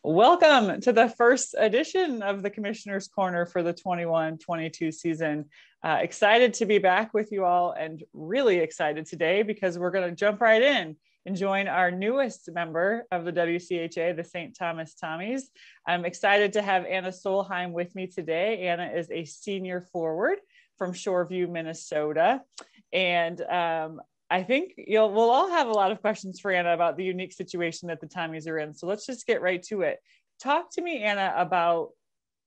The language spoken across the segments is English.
Welcome to the first edition of the Commissioner's Corner for the 21-22 season. Excited to be back with you all, and really excited today because we're going to jump right in and join our newest member of the WCHA, the St. Thomas Tommies. I'm excited to have Anna Solheim with me today. Anna is a senior forward from Shoreview, Minnesota. And I think we'll all have a lot of questions for Anna about the unique situation that the Tommies are in. So let's just get right to it. Talk to me, Anna, about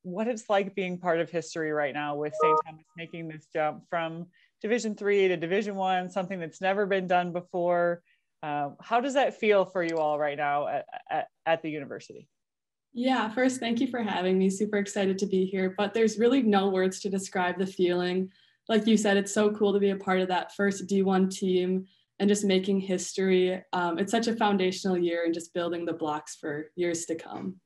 what it's like being part of history right now with St. Thomas making this jump from Division III to Division I, something that's never been done before. How does that feel for you all right now at the university? Yeah, first, thank you for having me. Super excited to be here, but there's really no words to describe the feeling. Like you said, it's so cool to be a part of that first D1 team and just making history. It's such a foundational year and just building the blocks for years to come.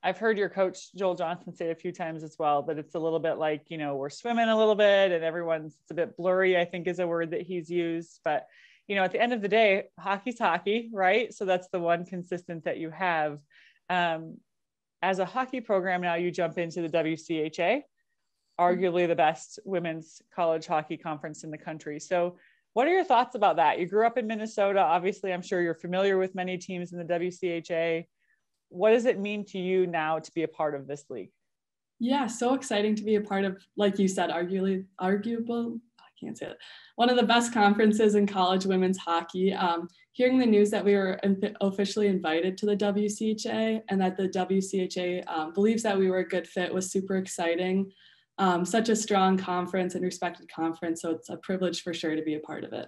I've heard your coach, Joel Johnson, say a few times as well, that it's a little bit like, we're swimming a little bit and it's a bit blurry, I think is a word that he's used. But, at the end of the day, hockey's hockey, right? So that's the one consistent that you have. As a hockey program now, you jump into the WCHA, arguably the best women's college hockey conference in the country. So what are your thoughts about that? You grew up in Minnesota. Obviously, I'm sure you're familiar with many teams in the WCHA. What does it mean to you now to be a part of this league? Yeah, so exciting to be a part of, like you said, arguable, I can't say it, one of the best conferences in college women's hockey. Hearing the news that we were officially invited to the WCHA and that the WCHA believes that we were a good fit was super exciting. Such a strong conference and respected conference, so it's a privilege for sure to be a part of it.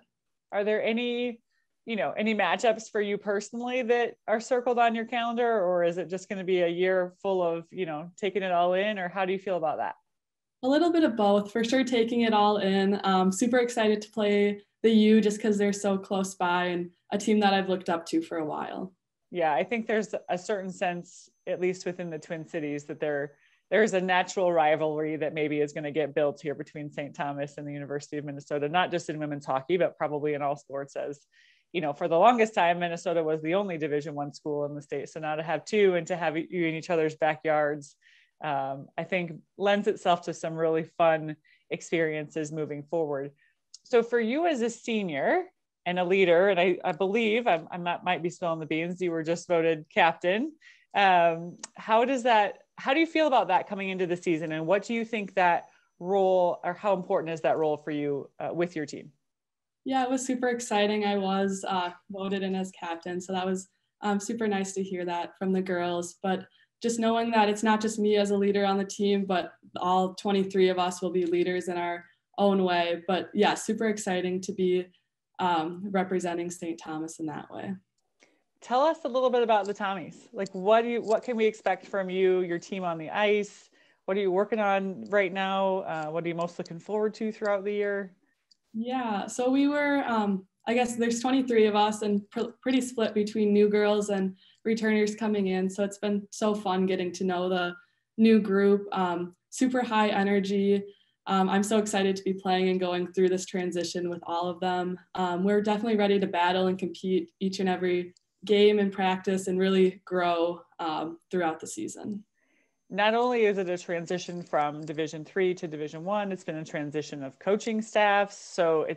Are there any matchups for you personally that are circled on your calendar, or is it just going to be a year full of, taking it all in, or how do you feel about that? A little bit of both, for sure, taking it all in. Super excited to play the U just because they're so close by and a team that I've looked up to for a while. Yeah, I think there's a certain sense, at least within the Twin Cities, that there's a natural rivalry that maybe is going to get built here between St. Thomas and the University of Minnesota, not just in women's hockey, but probably in all sports. As for the longest time, Minnesota was the only Division I school in the state. So now to have two and to have you in each other's backyards, I think lends itself to some really fun experiences moving forward. So for you as a senior and a leader, and I believe I might be spilling the beans, you were just voted captain. How do you feel about that coming into the season, and what do you think that role, or how important is that role for you with your team? Yeah, it was super exciting. I was voted in as captain, so that was super nice to hear that from the girls. But just knowing that it's not just me as a leader on the team, but all 23 of us will be leaders in our own way. But yeah, super exciting to be representing St. Thomas in that way. Tell us a little bit about the Tommies. Like, what can we expect from you, your team on the ice? What are you working on right now? What are you most looking forward to throughout the year? Yeah, so we were, I guess there's 23 of us and pretty split between new girls and returners coming in. So it's been so fun getting to know the new group, super high energy. I'm so excited to be playing and going through this transition with all of them. We're definitely ready to battle and compete each and every game and practice and really grow throughout the season. Not only is it a transition from Division III to Division I, it's been a transition of coaching staffs. So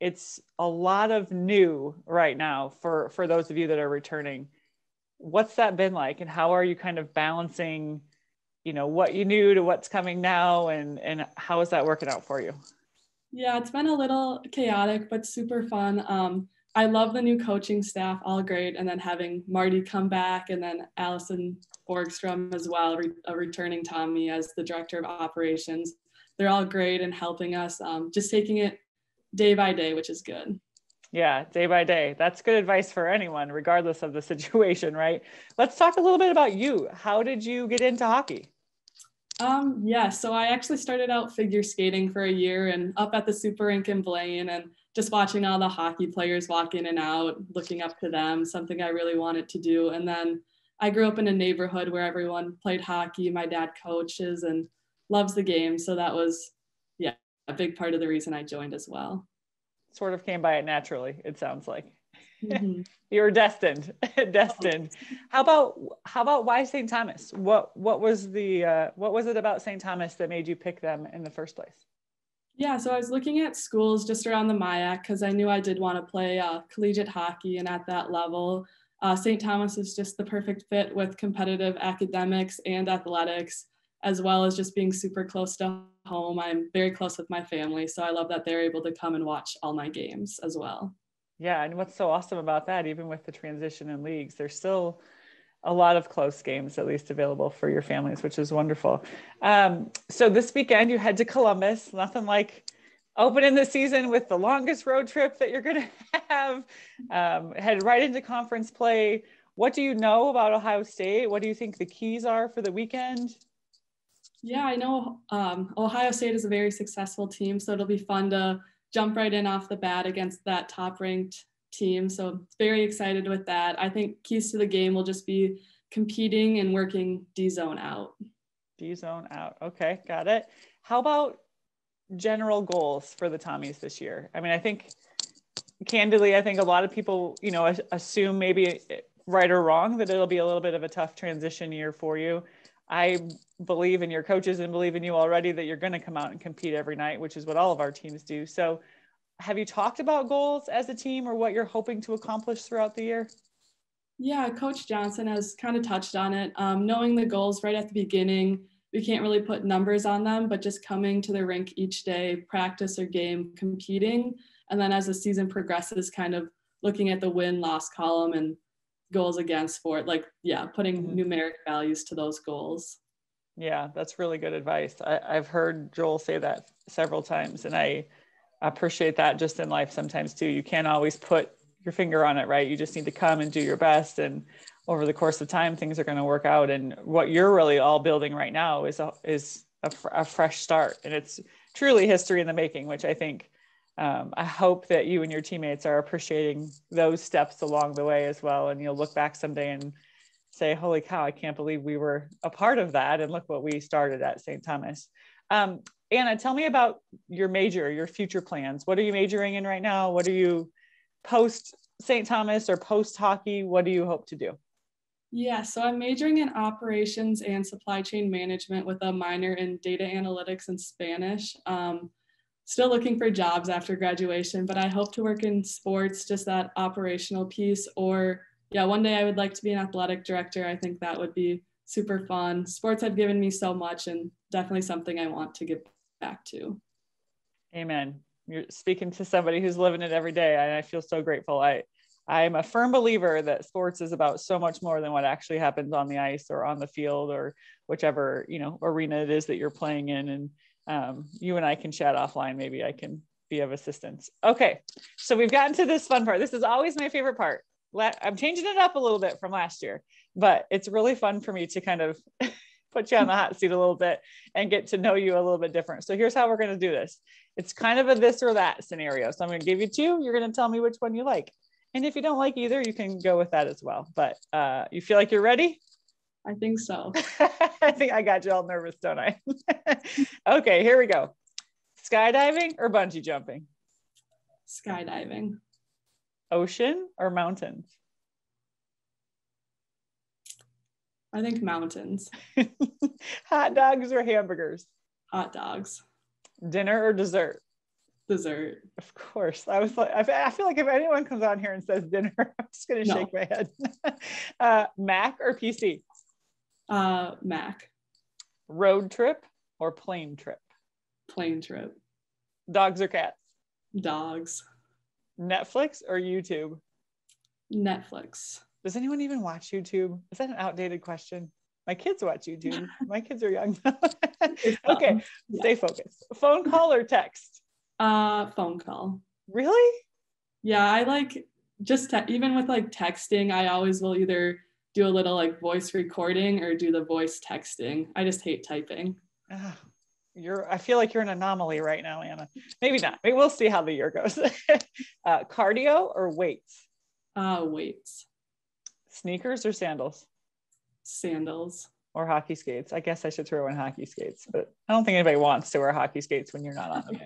it's a lot of new right now for those of you that are returning. What's that been like, and how are you kind of balancing, what you knew to what's coming now, and how is that working out for you? Yeah, it's been a little chaotic, but super fun. I love the new coaching staff, all great. And then having Marty come back, and then Allison Borgstrom as well, a returning Tommy as the director of operations. They're all great and helping us, just taking it day by day, which is good. Yeah, day by day. That's good advice for anyone, regardless of the situation, right? Let's talk a little bit about you. How did you get into hockey? Yeah, so I actually started out figure skating for a year and up at the Super Rink in Blaine, and just watching all the hockey players walk in and out, looking up to them, something I really wanted to do. And then I grew up in a neighborhood where everyone played hockey. My dad coaches and loves the game. So that was, yeah, a big part of the reason I joined as well. Sort of came by it naturally, it sounds like. Mhm. You're destined, destined. How about why St. Thomas? What was it about St. Thomas that made you pick them in the first place? Yeah, so I was looking at schools just around the MIAC because I knew I did want to play collegiate hockey, and at that level, St. Thomas is just the perfect fit with competitive academics and athletics, as well as just being super close to home. I'm very close with my family, so I love that they're able to come and watch all my games as well. Yeah, and what's so awesome about that, even with the transition in leagues, there's still a lot of close games at least available for your families, which is wonderful. So this weekend you head to Columbus. Nothing like opening the season with the longest road trip that you're going to have. Head right into conference play. What do you know about Ohio State? What do you think the keys are for the weekend? Yeah, I know Ohio State is a very successful team, so it'll be fun to jump right in off the bat against that top ranked team. So very excited with that. I think keys to the game will just be competing and working D zone out. D zone out. Okay, got it. How about general goals for the Tommies this year? I mean, I think candidly, I think a lot of people, assume maybe right or wrong that it'll be a little bit of a tough transition year for you. I believe in your coaches and believe in you already that you're going to come out and compete every night, which is what all of our teams do. So have you talked about goals as a team or what you're hoping to accomplish throughout the year? Yeah, Coach Johnson has kind of touched on it. Knowing the goals right at the beginning, we can't really put numbers on them, but just coming to the rink each day, practice or game, competing. And then as the season progresses, kind of looking at the win-loss column and goals against for it. Like, yeah, putting numeric values to those goals. Yeah, that's really good advice. I've heard Joel say that several times, and I appreciate that just in life sometimes too. You can't always put your finger on it, right? You just need to come and do your best. And over the course of time, things are going to work out. And what you're really all building right now is a fresh start. And it's truly history in the making, which I think, I hope that you and your teammates are appreciating those steps along the way as well. And you'll look back someday and say, holy cow, I can't believe we were a part of that. And look what we started at St. Thomas. Anna, tell me about your major, your future plans. What are you majoring in right now? What are you post St. Thomas or post hockey? What do you hope to do? Yeah, so I'm majoring in operations and supply chain management with a minor in data analytics and Spanish. Still looking for jobs after graduation, but I hope to work in sports, just that operational piece. Or yeah, one day I would like to be an athletic director. I think that would be super fun. Sports have given me so much and definitely something I want to give back to. Amen. You're speaking to somebody who's living it every day. And I feel so grateful. I'm a firm believer that sports is about so much more than what actually happens on the ice or on the field or whichever, arena it is that you're playing in. And you and I can chat offline. Maybe I can be of assistance. Okay. So we've gotten to this fun part. This is always my favorite part. I'm changing it up a little bit from last year, but it's really fun for me to kind of put you on the hot seat a little bit and get to know you a little bit different. So here's how we're going to do this. It's kind of a this or that scenario. So I'm going to give you two. You're going to tell me which one you like. And if you don't like either, you can go with that as well. But you feel like you're ready? I think so. I think I got you all nervous, don't I? Okay, here we go. Skydiving or bungee jumping? Skydiving. Ocean or mountains? I think mountains. Hot dogs or hamburgers? Hot dogs. Dinner or dessert? Dessert. Of course. I feel like if anyone comes on here and says dinner, I'm just going to shake my head. Mac or PC? Mac. Road trip or plane trip? Plane trip. Dogs or cats? Dogs. Netflix or YouTube? Netflix. Does anyone even watch YouTube? Is that an outdated question? My kids watch YouTube. My kids are young. Okay, stay focused. Phone call or text? Phone call. Really? Yeah, I like just even with like texting, I always will either do a little like voice recording or do the voice texting. I just hate typing. I feel like you're an anomaly right now, Anna. Maybe not. Maybe we'll see how the year goes. Cardio or weights? Weights. Sneakers or sandals? Sandals. Or hockey skates? I guess I should throw in hockey skates, but I don't think anybody wants to wear hockey skates when you're not on the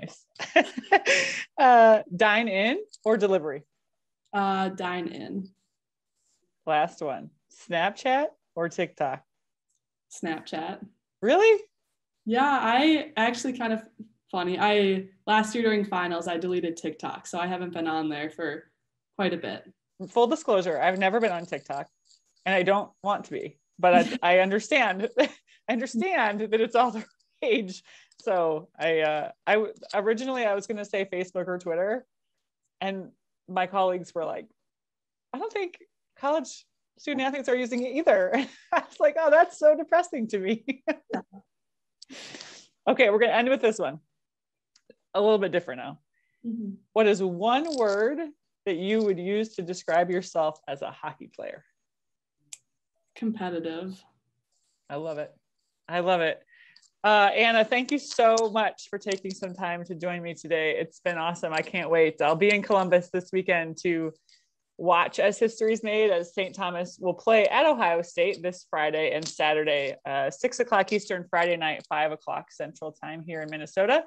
ice. Dine in or delivery? Dine in. Last one. Snapchat or TikTok? Snapchat. Really? Yeah, I actually kind of funny. Last year during finals, I deleted TikTok, so I haven't been on there for quite a bit. Full disclosure, I've never been on TikTok and I don't want to be, but I understand. I understand that it's all the rage. So I originally I was going to say Facebook or Twitter, and my colleagues were like, I don't think college student athletes are using it either. I was like, oh, that's so depressing to me. Okay, we're going to end with this one. A little bit different now. Mm-hmm. What is one word that you would use to describe yourself as a hockey player? Competitive. I love it. I love it. Anna, thank you so much for taking some time to join me today. It's been awesome. I can't wait. I'll be in Columbus this weekend to watch as history is made, as St. Thomas will play at Ohio State this Friday and Saturday, 6 o'clock Eastern, Friday night, 5 o'clock Central time here in Minnesota.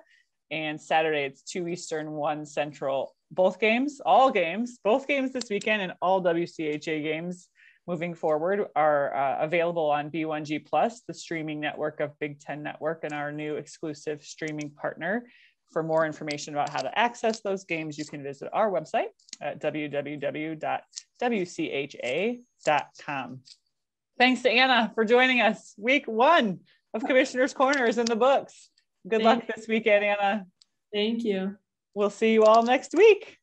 And Saturday, it's 2 Eastern, 1 Central. Both games this weekend, and all WCHA games moving forward are available on B1G Plus, the streaming network of Big Ten Network and our new exclusive streaming partner. For more information about how to access those games, you can visit our website at www.wcha.com. Thanks to Anna for joining us. Week 1 of Commissioner's Corner is in the books. Good luck this weekend, Anna. Thank you. We'll see you all next week.